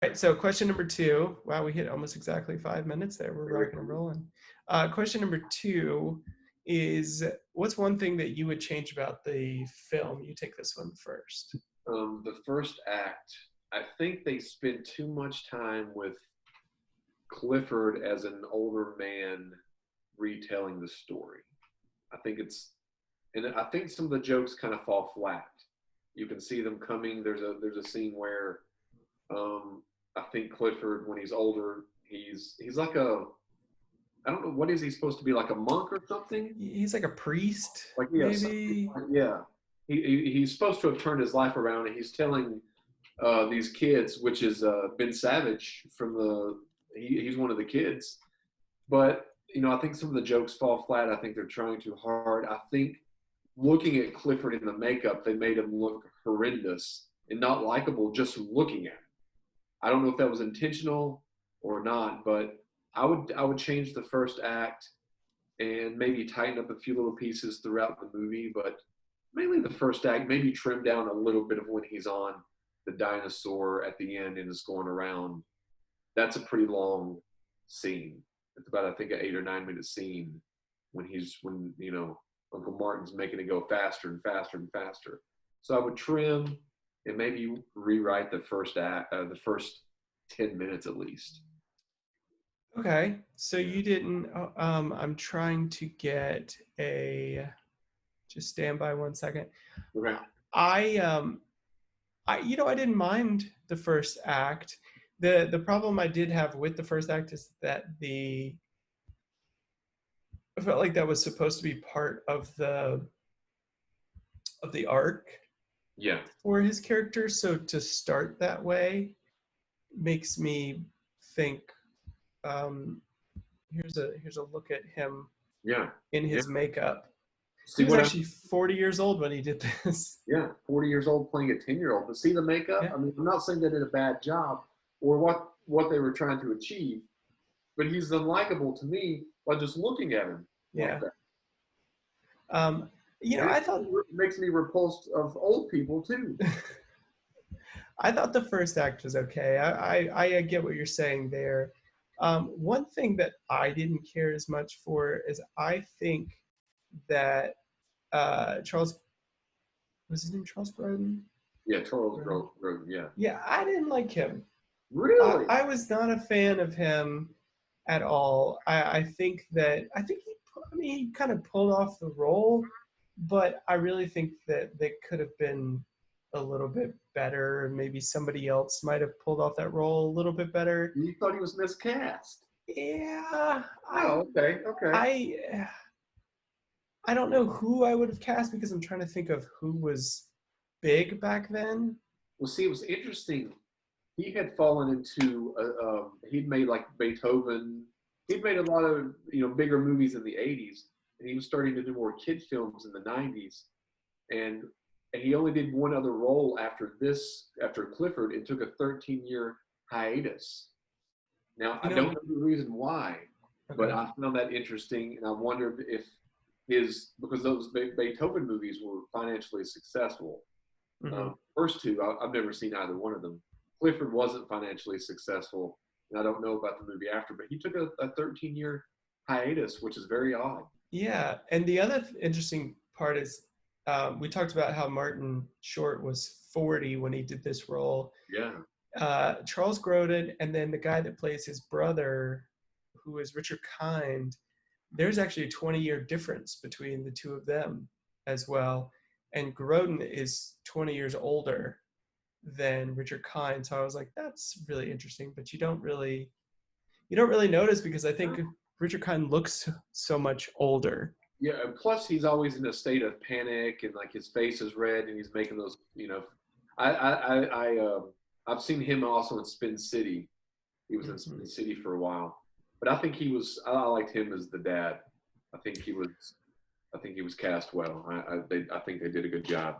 Right, so question number two. Wow, we hit almost exactly 5 minutes there. We're rocking and rolling. Question number two is, what's one thing that you would change about the film? You take this one first. The first act, I think they spent too much time with Clifford as an older man retelling the story. I think and I think some of the jokes kind of fall flat. You can see them coming. There's a scene where I think Clifford, when he's older, he's like a, I don't know, what is he supposed to be, like a monk or something? He's like a priest, Like, yeah, maybe. yeah. He's supposed to have turned his life around, and he's telling these kids, which is Ben Savage from he's one of the kids. But I think some of the jokes fall flat. I think they're trying too hard. I think looking at Clifford in the makeup, they made him look horrendous and not likable just looking at him. I don't know if that was intentional or not, but I would change the first act and maybe tighten up a few little pieces throughout the movie, but mainly the first act, maybe trim down a little bit of when he's on the dinosaur at the end and is going around. That's a pretty long scene. It's about, I think, an 8 or 9 minute scene when Uncle Martin's making it go faster and faster and faster. So I would trim and maybe rewrite the first act, the first 10 minutes at least. Okay, so you didn't. I'm trying to get a. Just stand by 1 second. Okay. I I didn't mind the first act. The problem I did have with the first act is that I felt like that was supposed to be part of the arc Yeah. for his character. So to start that way makes me think. Um, here's a look at him Yeah. in Yeah. his makeup. He See was what actually 40 years old when he did this. Yeah, 40 years old playing a 10-year-old. But see the makeup? Yeah, I mean, I'm not saying they did a bad job or what they were trying to achieve, but he's unlikable to me by just looking at him like yeah. that. Um, And it I thought makes me repulsed of old people too. I thought the first act was okay. I get what you're saying there. One thing that I didn't care as much for is I think that Charles, was his name Charles Grodin? Yeah, Charles Grodin? Grodin, yeah. Yeah, I didn't like him. Really? I was not a fan of him at all. I think he kind of pulled off the role, but I really think that they could have been a little bit better. Maybe somebody else might have pulled off that role a little bit better. You thought he was miscast? Yeah, Oh, okay, okay. I I don't know who I would have cast because I'm trying to think of who was big back then. Well, see, it was interesting. He had fallen into he'd made like Beethoven. He'd made a lot of bigger movies in the '80s, and he was starting to do more kid films in the '90s. And he only did one other role after Clifford, and took a 13-year hiatus. Now You I don't know, know the reason why, but okay. I found that interesting, and I wondered if because those Beethoven movies were financially successful. Hmm. First two, I've never seen either one of them. Clifford wasn't financially successful, and I don't know about the movie after, but he took a 13-year hiatus, which is very odd. Yeah, and the other interesting part is we talked about how Martin Short was 40 when he did this role. Yeah. Charles Grodin, and then the guy that plays his brother, who is Richard Kind, there's actually a 20-year difference between the two of them as well. And Grodin is 20 years older than Richard Kind. So I was like, that's really interesting, but you don't really notice because I think Richard Kind looks so much older. Yeah, and plus he's always in a state of panic, and like his face is red, and he's making those. I've seen him also in Spin City. He was in Mm-hmm. Spin City for a while, but I think he was. I liked him as the dad. I think he was. I think he was cast well. I think they did a good job.